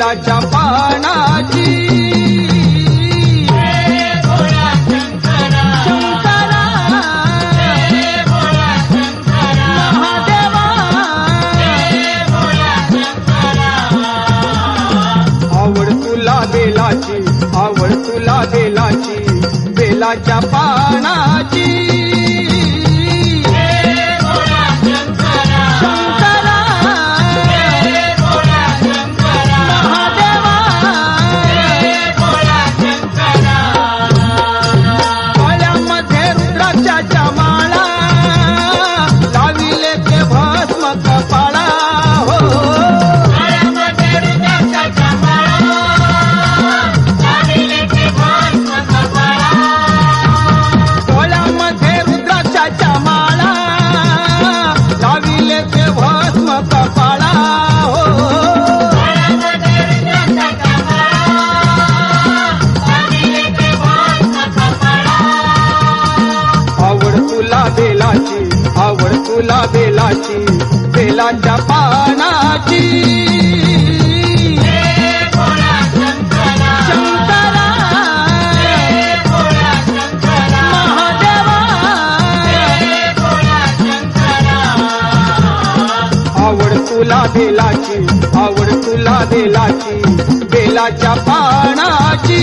बेलाच्या पानाची आवड तुला बेलाची बेलाच्या पानाची शंकरा गळ्यामध्ये रुद्राक्षाच्या माळा लाविले ते भस्म कपाळा हो आवड तुला बेलाची बेलाच्या पानाची शंकरा महादेवा आवड तुला बेलाची बेलाच्या पानाची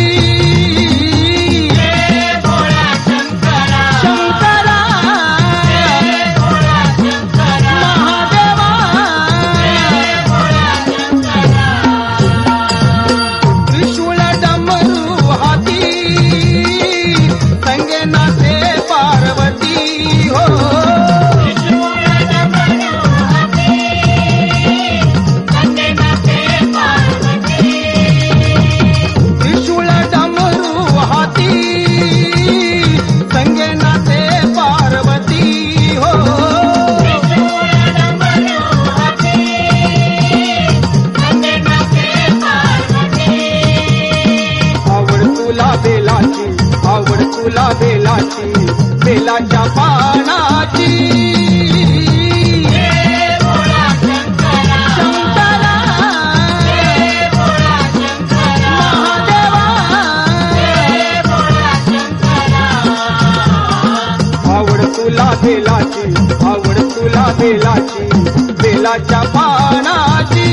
आवड तुला बेलाची बेलाच्या पानाची शंकरा महादेवा आवड तुला बेलाची बेलाच्या पानाची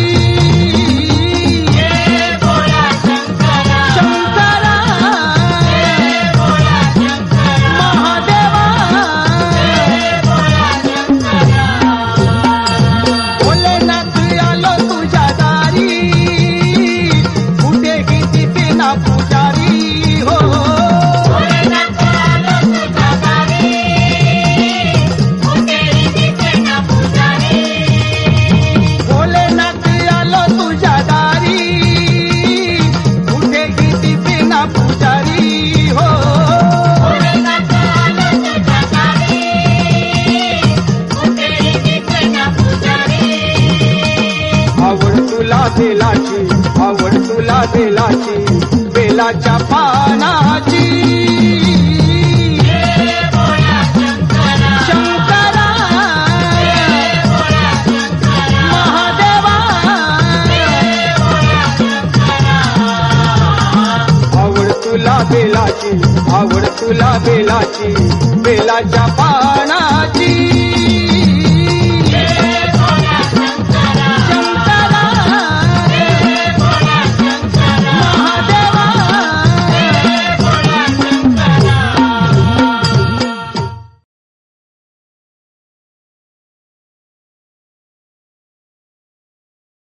आवड तुला बेलाची बेलाच्या पानाची शंकरा महादेवा आवड तुला बेलाची बेलाच्या पानाची